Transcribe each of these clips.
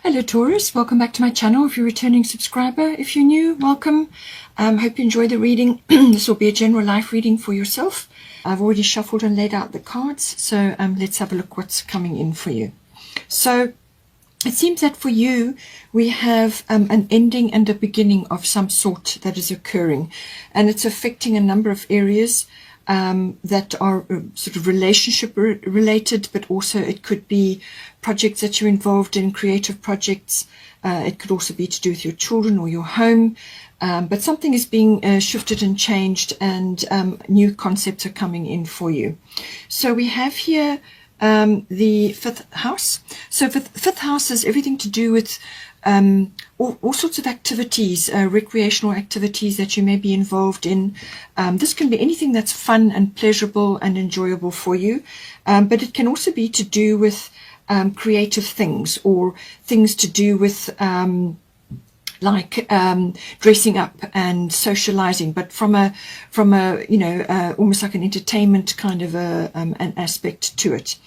Hello Taurus, welcome back to my channel. If you're a returning subscriber, if you're new, welcome. Hope you enjoy the reading. This will be a general life reading for yourself. I've already shuffled and laid out the cards, so let's have a look what's coming in for you. So it seems that for you we have an ending and a beginning of some sort that is occurring, and it's affecting a number of areas that are sort of relationship related, but also it could be projects that you're involved in, creative projects. It could also be to do with your children or your home, but something is being shifted and changed, and new concepts are coming in for you. So we have here the fifth house. So fifth house is everything to do with all sorts of activities, recreational activities that you may be involved in. This can be anything that's fun and pleasurable and enjoyable for you, but it can also be to do with creative things, or things to do with like dressing up and socializing, but from a almost like an entertainment kind of an aspect to it.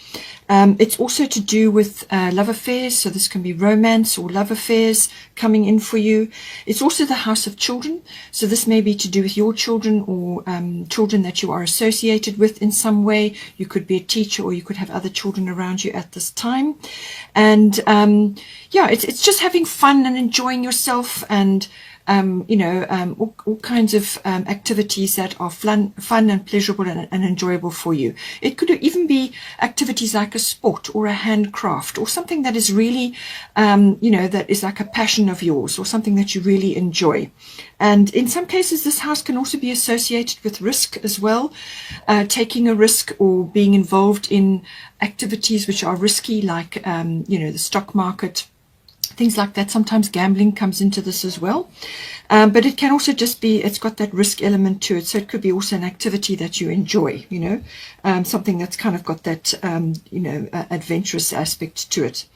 It's also to do with love affairs, so this can be romance or love affairs coming in for you. It's also the house of children, so this may be to do with your children or children that you are associated with in some way. You could be a teacher, or you could have other children around you at this time. And yeah, it's just having fun and enjoying yourself, and all kinds of activities that are fun and pleasurable and enjoyable for you. It could even be activities like a sport or a handcraft, or something that is really, that is like a passion of yours, or something that you really enjoy. And in some cases, this house can also be associated with risk as well, taking a risk or being involved in activities which are risky, like, the stock market, things like that. Sometimes gambling comes into this as well, but it can also just be, it's got that risk element to it, so it could be also an activity that you enjoy, something that's kind of got that adventurous aspect to it.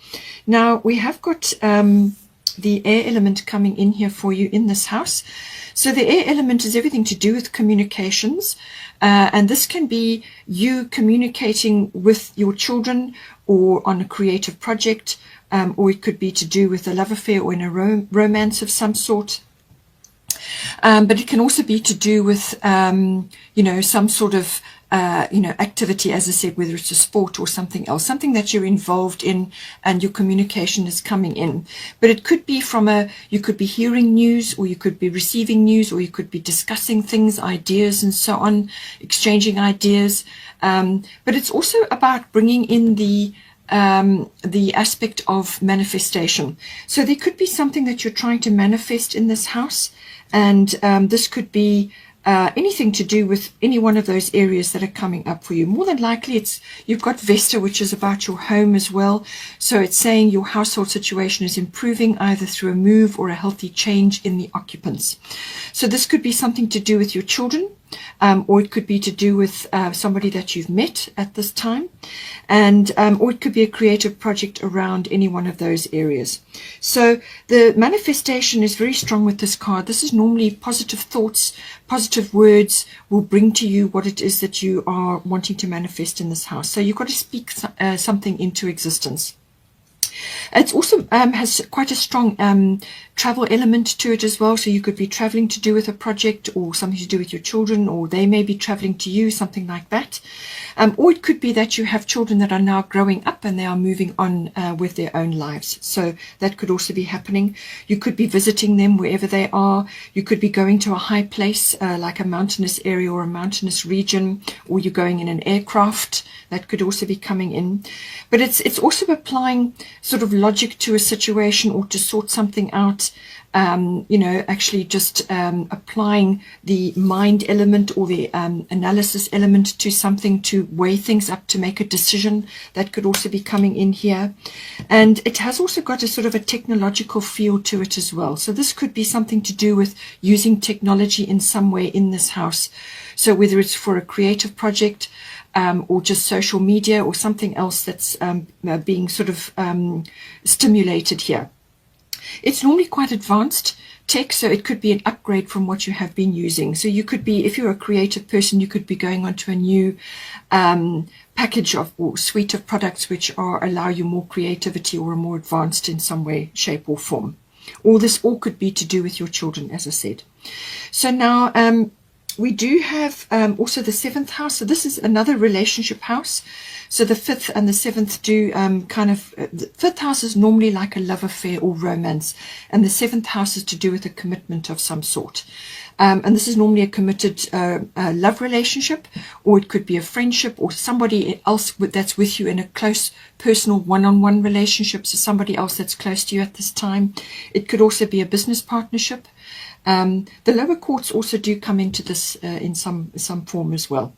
Now we have got the air element coming in here for you in this house. So the air element is everything to do with communications, and this can be you communicating with your children, or on a creative project, or it could be to do with a love affair or in a romance of some sort. But it can also be to do with, some sort of, activity, as I said, whether it's a sport or something else, something that you're involved in and your communication is coming in. But it could be you could be hearing news, or you could be receiving news, or you could be discussing things, ideas and so on, exchanging ideas. But it's also about bringing in the aspect of manifestation. So there could be something that you're trying to manifest in this house, and this could be anything to do with any one of those areas that are coming up for you. More than likely, you've got Vesta, which is about your home as well. So it's saying your household situation is improving, either through a move or a healthy change in the occupants. So this could be something to do with your children, or it could be to do with somebody that you've met at this time, and or it could be a creative project around any one of those areas. So the manifestation is very strong with this card. This is normally positive thoughts, positive words will bring to you what it is that you are wanting to manifest in this house. So you've got to speak something into existence. It also has quite a strong travel element to it as well. So you could be traveling to do with a project, or something to do with your children, or they may be traveling to you, something like that. Or it could be that you have children that are now growing up and they are moving on with their own lives. So that could also be happening. You could be visiting them wherever they are. You could be going to a high place, like a mountainous area or a mountainous region, or you're going in an aircraft. That could also be coming in. But it's also applying sort of logic to a situation, or to sort something out, actually just applying the mind element, or the analysis element to something, to weigh things up, to make a decision. That could also be coming in here. And it has also got a sort of a technological feel to it as well. So this could be something to do with using technology in some way in this house. So whether it's for a creative project, or just social media, or something else that's being sort of stimulated here. It's normally quite advanced, tech, so it could be an upgrade from what you have been using. So you could be, if you're a creative person, you could be going on to a new package of or suite of products which allow you more creativity or are more advanced in some way, shape or form. All this all could be to do with your children, as I said. So now we do have also the 7th house. So this is another relationship house. So the 5th and the 7th do the 5th house is normally like a love affair or romance, and the 7th house is to do with a commitment of some sort. And this is normally a committed love relationship, or it could be a friendship or somebody else that's with you in a close personal one-on-one relationship, so somebody else that's close to you at this time. It could also be a business partnership. The lower courts also do come into this in some form as well.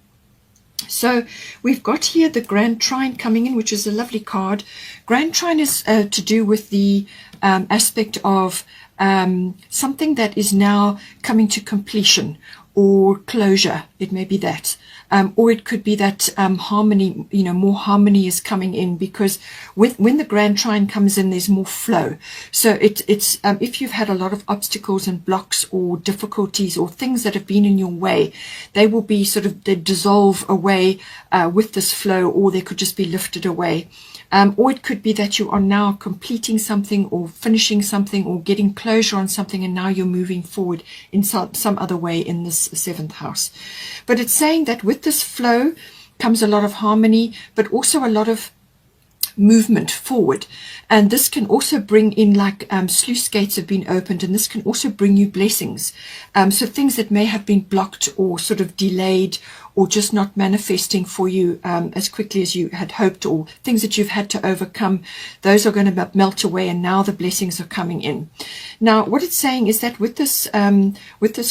So we've got here the Grand Trine coming in, which is a lovely card. Grand Trine is to do with the aspect of something that is now coming to completion or closure. It may be that. Or it could be that harmony, more harmony is coming in, because when the Grand Trine comes in, there's more flow. So it's if you've had a lot of obstacles and blocks or difficulties or things that have been in your way, they will be they dissolve away with this flow, or they could just be lifted away. Or it could be that you are now completing something or finishing something or getting closure on something, and now you're moving forward in some other way in this 7th house. But it's saying that with this flow comes a lot of harmony, but also a lot of movement forward. And this can also bring in, like sluice gates have been opened, and this can also bring you blessings. So things that may have been blocked or sort of delayed or just not manifesting for you as quickly as you had hoped, or things that you've had to overcome, those are going to melt away, and now the blessings are coming in. Now what it's saying is that with this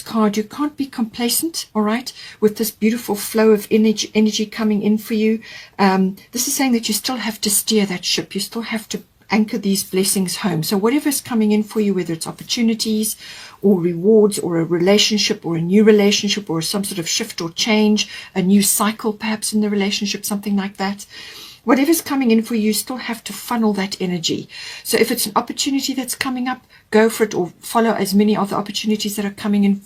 card, you can't be complacent, all right, with this beautiful flow of energy coming in for you. This is saying that you still have to steer that ship. You still have to anchor these blessings home. So whatever's coming in for you, whether it's opportunities or rewards or a relationship or a new relationship or some sort of shift or change, a new cycle perhaps in the relationship, something like that, whatever's coming in for you, you still have to funnel that energy. So if it's an opportunity that's coming up, go for it, or follow as many of the opportunities that are coming in,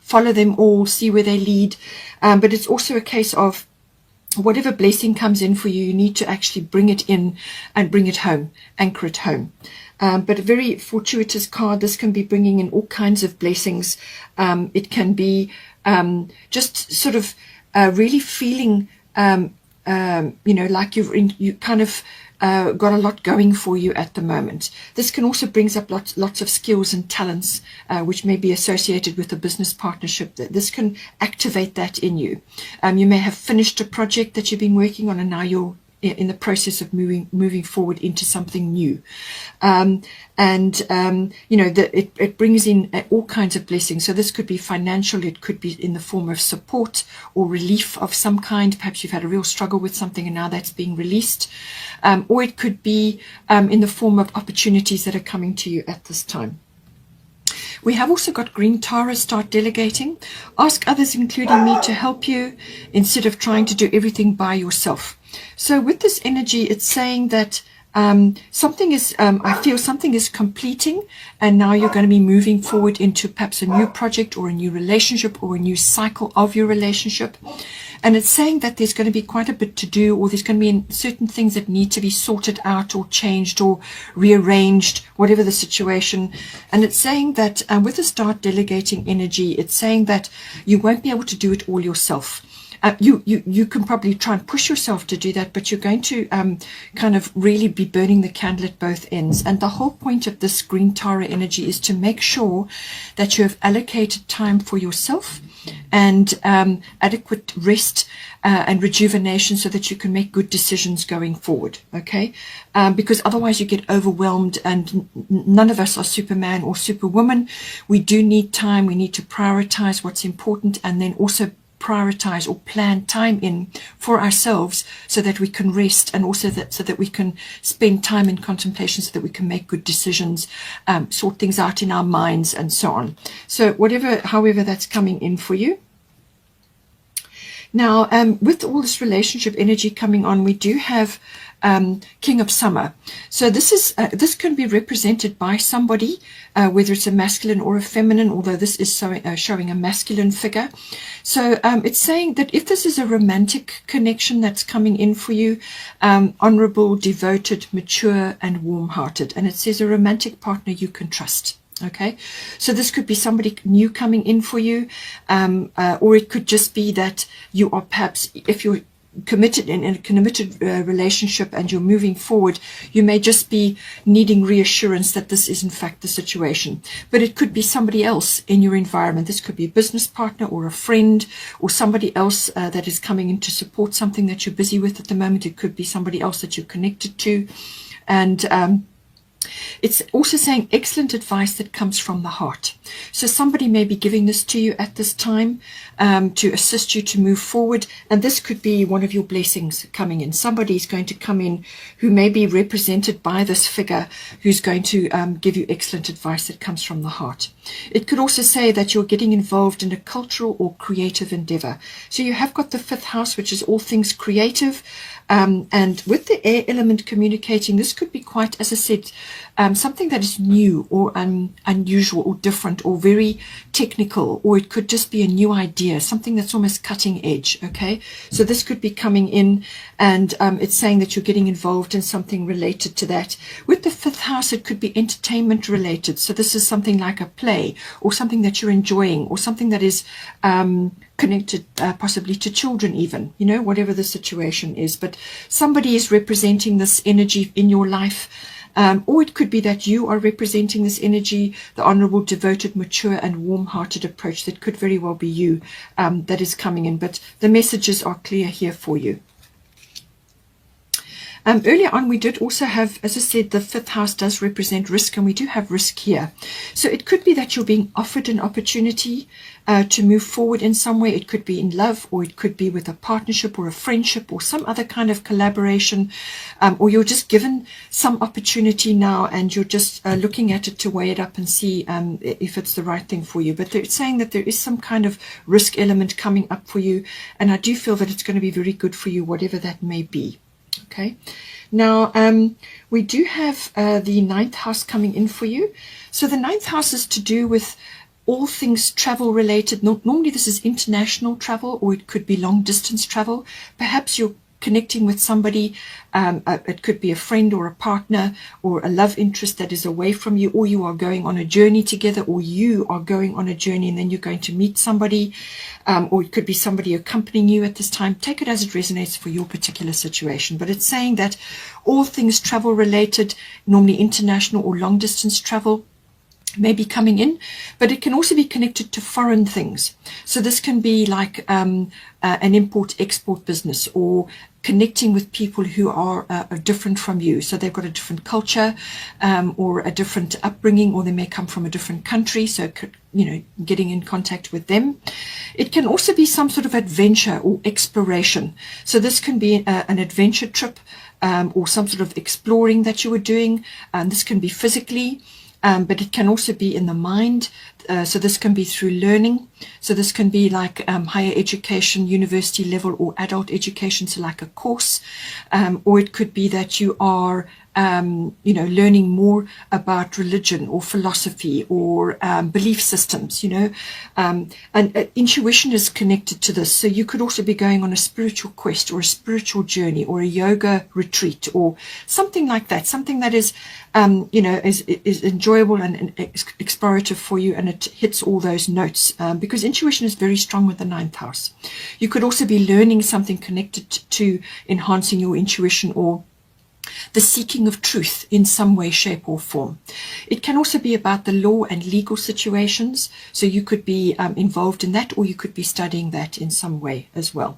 follow them all, see where they lead. But it's also a case of whatever blessing comes in for you, you need to actually bring it in and bring it home, anchor it home. But a very fortuitous card. This can be bringing in all kinds of blessings. It can be just sort of really feeling, like you kind of got a lot going for you at the moment. This can also brings up lots of skills and talents which may be associated with a business partnership. This can activate that in you. You may have finished a project that you've been working on, and now you're in the process of moving forward into something new. It brings in all kinds of blessings. So this could be financial, it could be in the form of support or relief of some kind. Perhaps you've had a real struggle with something and now that's being released. Or it could be in the form of opportunities that are coming to you at this time. We have also got green Taurus. Start delegating. Ask others, including me, to help you instead of trying to do everything by yourself. So with this energy, it's saying that something is, I feel something is completing, and now you're going to be moving forward into perhaps a new project or a new relationship or a new cycle of your relationship. And it's saying that there's going to be quite a bit to do, or there's going to be certain things that need to be sorted out or changed or rearranged, whatever the situation. And it's saying that with the start delegating energy, it's saying that you won't be able to do it all yourself. You can probably try and push yourself to do that, but you're going to kind of really be burning the candle at both ends. And the whole point of this green Tara energy is to make sure that you have allocated time for yourself and adequate rest and rejuvenation, so that you can make good decisions going forward, okay? Because otherwise you get overwhelmed, and none of us are Superman or Superwoman. We do need time. We need to prioritize what's important, and then also prioritize or plan time in for ourselves so that we can rest, and also so that we can spend time in contemplation, so that we can make good decisions, sort things out in our minds, and so on. So however that's coming in for you. Now, with all this relationship energy coming on, we do have King of Summer. So this can be represented by somebody, whether it's a masculine or a feminine, although this is showing a masculine figure. So it's saying that if this is a romantic connection that's coming in for you, honorable, devoted, mature, and warm-hearted. And it says a romantic partner you can trust. Okay, so this could be somebody new coming in for you, or it could just be that you are perhaps, if you're committed in a committed relationship and you're moving forward, you may just be needing reassurance that this is in fact the situation. But it could be somebody else in your environment. This could be a business partner or a friend or somebody else that is coming in to support something that you're busy with at the moment. It could be somebody else that you're connected to. And it's also saying excellent advice that comes from the heart. So somebody may be giving this to you at this time to assist you to move forward. And this could be one of your blessings coming in. Somebody is going to come in who may be represented by this figure who's going to give you excellent advice that comes from the heart. It could also say that you're getting involved in a cultural or creative endeavor. So you have got the 5th house, which is all things creative. And with the air element communicating, this could be quite, as I said, something that is new or unusual or different or very technical, or it could just be a new idea, something that's almost cutting edge. Okay, so this could be coming in, and it's saying that you're getting involved in something related to that. With the 5th house, it could be entertainment related. So this is something like a play or something that you're enjoying or something that is connected possibly to children even, you know, whatever the situation is. But somebody is representing this energy in your life, or it could be that you are representing this energy, the honorable, devoted, mature, and warm-hearted approach. That could very well be you that is coming in, but the messages are clear here for you. Earlier on, we did also have, as I said, the 5th house does represent risk, and we do have risk here. So it could be that you're being offered an opportunity to move forward in some way. It could be in love, or it could be with a partnership or a friendship or some other kind of collaboration, or you're just given some opportunity now and you're just looking at it to weigh it up and see if it's the right thing for you. But they're saying that there is some kind of risk element coming up for you, and I do feel that it's going to be very good for you, whatever that may be. Okay, now we do have the 9th house coming in for you. So the 9th house is to do with all things travel related. Normally this is international travel, or it could be long distance travel. Perhaps you're connecting with somebody, it could be a friend or a partner or a love interest that is away from you, or you are going on a journey together, or you are going on a journey and then you're going to meet somebody, or it could be somebody accompanying you at this time. Take it as it resonates for your particular situation. But it's saying that all things travel related, normally international or long distance travel, may be coming in, but it can also be connected to foreign things. So this can be like an import-export business, or connecting with people who are different from you. So they've got a different culture or a different upbringing, or they may come from a different country. So, you know, getting in contact with them. It can also be some sort of adventure or exploration. So this can be an adventure trip or some sort of exploring that you were doing. This can be physically. But it can also be in the mind. So this can be through learning. So this can be like higher education, university level, or adult education, so like a course. Or it could be that you are you know, learning more about religion or philosophy or belief systems, you know, and intuition is connected to this. So you could also be going on a spiritual quest or a spiritual journey or a yoga retreat or something like that, something that is, you know, is enjoyable and explorative for you, and it hits all those notes because intuition is very strong with the 9th house. You could also be learning something connected to enhancing your intuition or the seeking of truth in some way, shape or form. It can also be about the law and legal situations. So you could be involved in that, or you could be studying that in some way as well.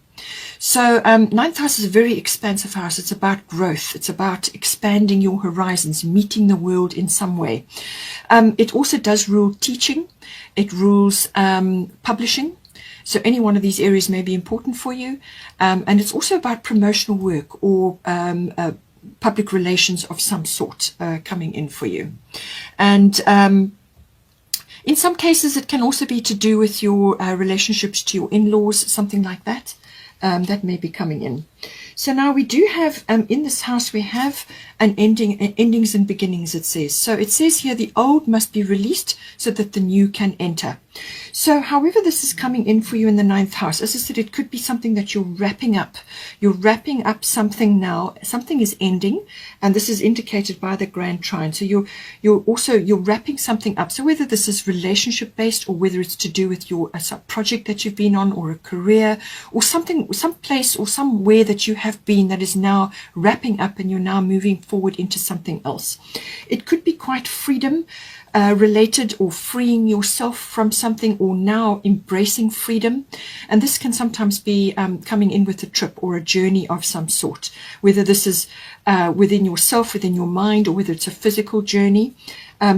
So 9th house is a very expansive house. It's about growth. It's about expanding your horizons, meeting the world in some way. It also does rule teaching. It rules publishing. So any one of these areas may be important for you. And it's also about promotional work or public relations of some sort coming in for you. And in some cases it can also be to do with your relationships to your in-laws, something like that. That may be coming in. So now we do have, in this house, we have an endings and beginnings, it says. So it says here, the old must be released so that the new can enter. So however this is coming in for you in the 9th house, as I said, it could be something that you're wrapping up. You're wrapping up something now. Something is ending, and this is indicated by the Grand Trine. So you're wrapping something up. So whether this is relationship based, or whether it's to do with your project that you've been on, or a career, or something, some place or somewhere that you have been that is now wrapping up, and you're now moving forward into something else. It could be quite freedom related, or freeing yourself from something, or now embracing freedom. And this can sometimes be coming in with a trip or a journey of some sort, whether this is within yourself, within your mind, or whether it's a physical journey.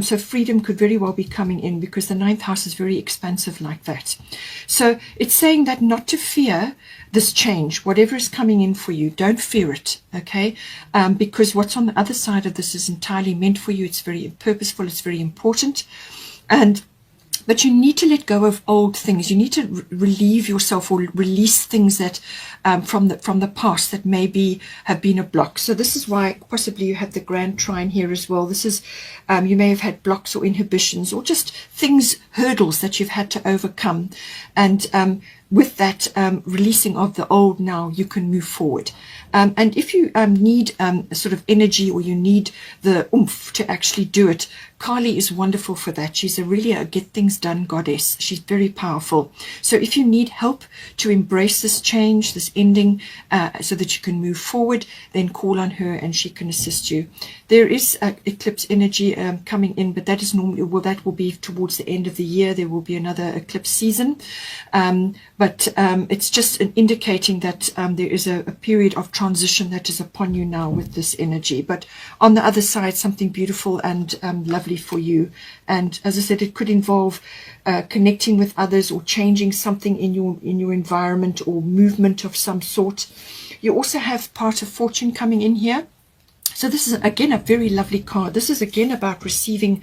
So freedom could very well be coming in, because the 9th house is very expansive like that. So it's saying that not to fear this change, whatever is coming in for you, don't fear it, okay? Because what's on the other side of this is entirely meant for you. It's very purposeful, it's very important. But you need to let go of old things. You need to relieve yourself, or release things that from the past that maybe have been a block. So this is why possibly you have the Grand Trine here as well. This is you may have had blocks or inhibitions, or just things, hurdles that you've had to overcome. And with that releasing of the old, now you can move forward. And if you need sort of energy, or you need the oomph to actually do it, Kali is wonderful for that. She's really a get things done goddess. She's very powerful. So if you need help to embrace this change, this ending, so that you can move forward, then call on her and she can assist you. There is eclipse energy coming in, but that is normally, well, that will be towards the end of the year. There will be another eclipse season. But it's just indicating that there is a period of transition that is upon you now with this energy. But on the other side, something beautiful and lovely for you. And as I said, it could involve connecting with others, or changing something in your environment, or movement of some sort. You also have part of fortune coming in here. So this is again a very lovely card. This is again about receiving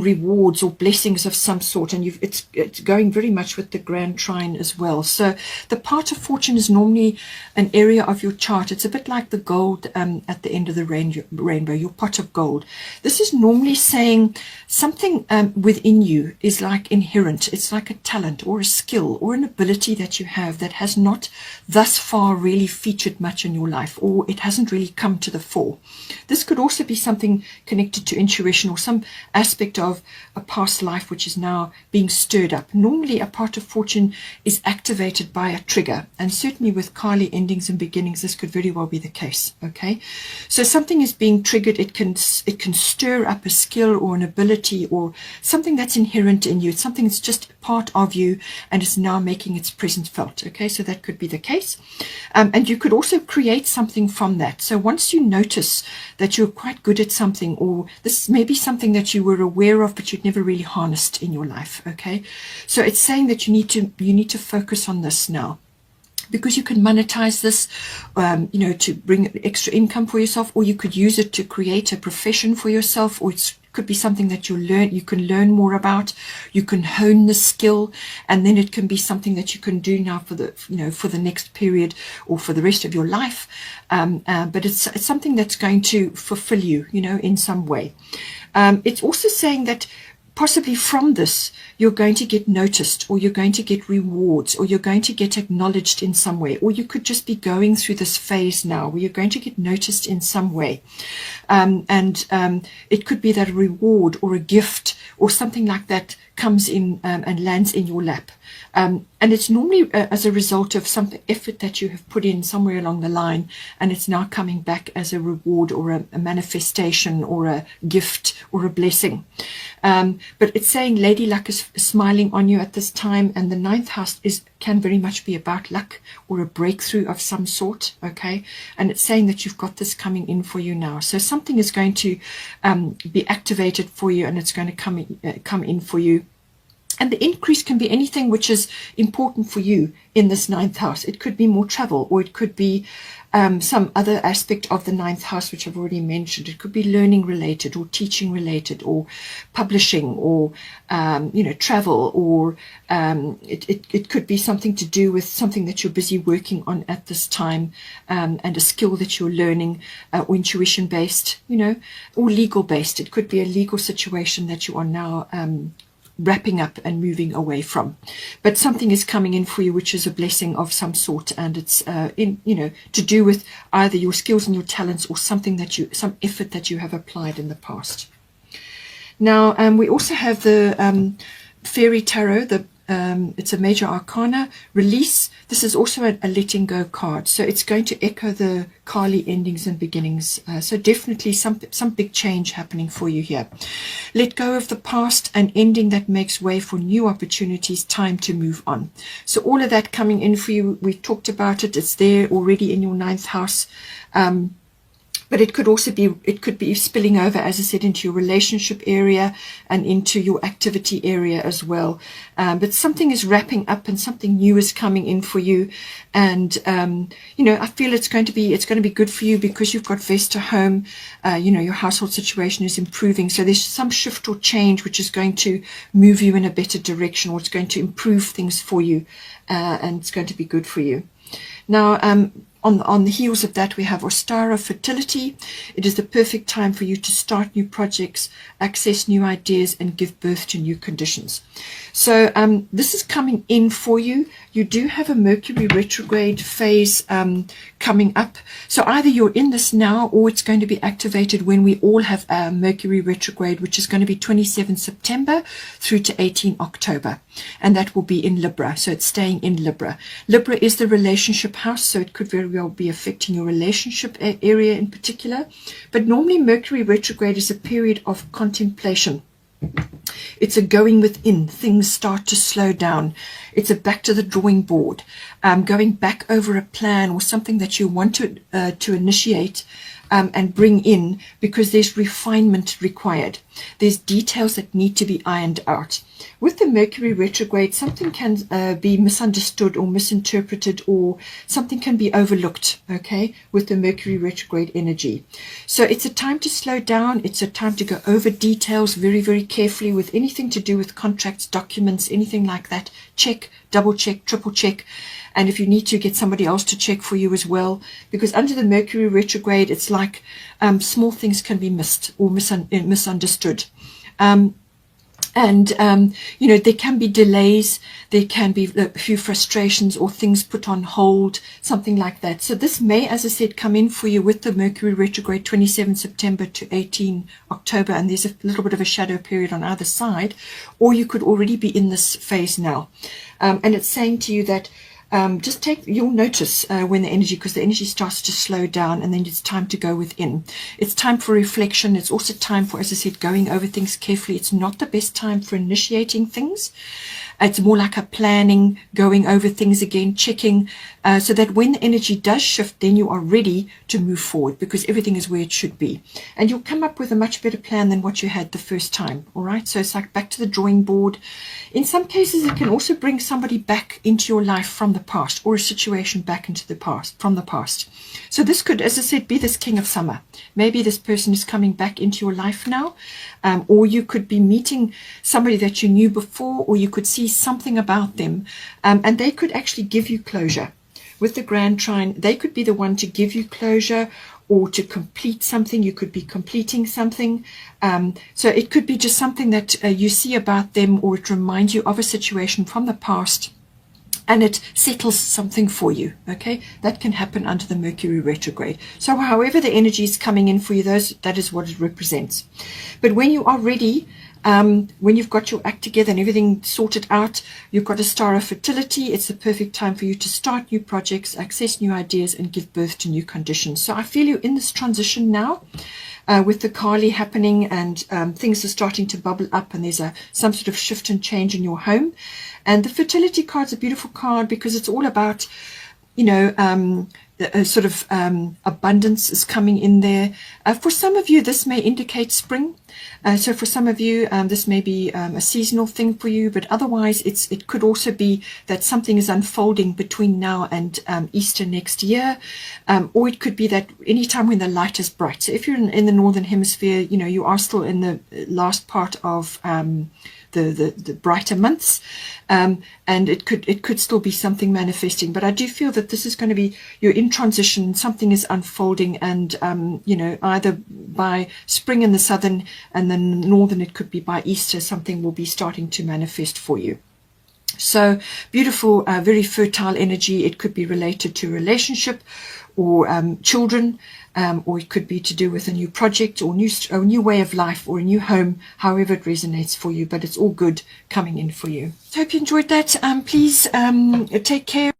rewards or blessings of some sort, and it's going very much with the Grand Trine as well. So the part of fortune is normally an area of your chart. It's a bit like the gold at the end of the rainbow, your pot of gold. This is normally saying something within you is like inherent. It's like a talent or a skill or an ability that you have that has not thus far really featured much in your life, or it hasn't really come to the fore. This could also be something connected to intuition, or some aspect of a past life which is now being stirred up. Normally a part of fortune is activated by a trigger, and certainly with Kali endings and beginnings, this could very well be the case. Okay, so something is being triggered. It can stir up a skill or an ability, or something that's inherent in you. It's something that's just part of you, and is now making its presence felt. Okay, so that could be the case. And you could also create something from that. So once you notice that you're quite good at something, or this may be something that you were aware of but you'd never really harnessed in your life. Okay, so it's saying that you need to focus on this now, because you can monetize this, to bring extra income for yourself, or you could use it to create a profession for yourself, or it could be something that you can learn more about. You can hone the skill, and then it can be something that you can do now for the next period, or for the rest of your life. But it's something that's going to fulfill you, in some way. It's also saying that possibly from this, you're going to get noticed, or you're going to get rewards, or you're going to get acknowledged in some way, or you could just be going through this phase now where you're going to get noticed in some way. It could be that a reward or a gift or something like that comes in and lands in your lap. And it's normally as a result of some effort that you have put in somewhere along the line, and it's now coming back as a reward, or a manifestation, or a gift, or a blessing. But it's saying Lady Luck is smiling on you at this time, and the 9th house can very much be about luck, or a breakthrough of some sort. Okay, and it's saying that you've got this coming in for you now. So something is going to be activated for you, and it's going to come in for you. And the increase can be anything which is important for you in this ninth house. It could be more travel, or it could be some other aspect of the ninth house, which I've already mentioned. It could be learning related, or teaching related, or publishing, or travel, or it could be something to do with something that you're busy working on at this time, and a skill that you're learning, or intuition based, or legal based. It could be a legal situation that you are now wrapping up and moving away from, but something is coming in for you which is a blessing of some sort, and it's to do with either your skills and your talents, or some effort that you have applied in the past. Now we also have the Fairy Tarot. It's a major arcana release. This is also a letting go card, so it's going to echo the Kali endings and beginnings. So definitely some big change happening for you here. Let go of the past, an ending that makes way for new opportunities, time to move on. So all of that coming in for you. We've talked about it. It's there already in your ninth house. But it could be spilling over, as I said, into your relationship area and into your activity area as well. But something is wrapping up and something new is coming in for you. And, I feel it's going to be good for you because you've got Vesta home. Your household situation is improving. So there's some shift or change which is going to move you in a better direction, or it's going to improve things for you. And it's going to be good for you. Now, on the heels of that, we have Ostara Fertility. It is the perfect time for you to start new projects, access new ideas, and give birth to new conditions. So this is coming in for you. You do have a Mercury retrograde phase coming up. So either you're in this now, or it's going to be activated when we all have Mercury retrograde, which is going to be 27 September through to 18 October. And that will be in Libra. So it's staying in Libra. Libra is the relationship house, so it could very well be affecting your relationship area in particular. But normally Mercury retrograde is a period of contemplation. It's a going within. Things start to slow down. It's a back to the drawing board, going back over a plan or something that you want to initiate and bring in, because there's refinement required. There's details that need to be ironed out. With the Mercury retrograde, something can be misunderstood or misinterpreted, or something can be overlooked, okay, with the Mercury retrograde energy. So it's a time to slow down. It's a time to go over details very, very carefully with anything to do with contracts, documents, anything like that. Check, double check, triple check. And if you need to, get somebody else to check for you as well, because under the Mercury retrograde, it's like small things can be missed or misunderstood. There can be delays, there can be a few frustrations or things put on hold, something like that. So this may, as I said, come in for you with the Mercury retrograde 27 September to 18 October, and there's a little bit of a shadow period on either side, or you could already be in this phase now. And it's saying to you that you'll notice when the energy, because the energy starts to slow down, and then it's time to go within. It's time for reflection. It's also time for, as I said, going over things carefully. It's not the best time for initiating things. It's more like a planning, going over things again, checking, so that when the energy does shift, then you are ready to move forward, because everything is where it should be. And you'll come up with a much better plan than what you had the first time. All right. So it's like back to the drawing board. In some cases, it can also bring somebody back into your life from the past, or a situation back into the past, from the past. So this could, as I said, be this King of Summer. Maybe this person is coming back into your life now, or you could be meeting somebody that you knew before, or you could see something about them, and they could actually give you closure. With the Grand Trine, they could be the one to give you closure, or to complete something. You could be completing something. So it could be just something that you see about them, or it reminds you of a situation from the past, and it settles something for you. Okay, that can happen under the Mercury retrograde. So however the energy is coming in for you, that is what it represents. But when you are ready, when you've got your act together and everything sorted out, you've got a star of fertility, it's the perfect time for you to start new projects, access new ideas, and give birth to new conditions. So I feel you're in this transition now, with the Kali happening, and things are starting to bubble up, and there's some sort of shift and change in your home. And the fertility card's a beautiful card, because it's all about, the sort of abundance is coming in there. For some of you, this may indicate spring. So for some of you, this may be a seasonal thing for you, but otherwise it could also be that something is unfolding between now and Easter next year, or it could be that anytime when the light is bright. So if you're in the Northern Hemisphere, you know, you are still in the last part of the brighter months, and it could still be something manifesting. But I do feel that this is going to be, you're in transition, something is unfolding, and you know, either by spring in the southern and then northern, it could be by Easter, something will be starting to manifest for you. So beautiful, very fertile energy. It could be related to relationship or children, or it could be to do with a new project or a new way of life or a new home, however it resonates for you. But it's all good coming in for you. So I hope you enjoyed that. Please take care.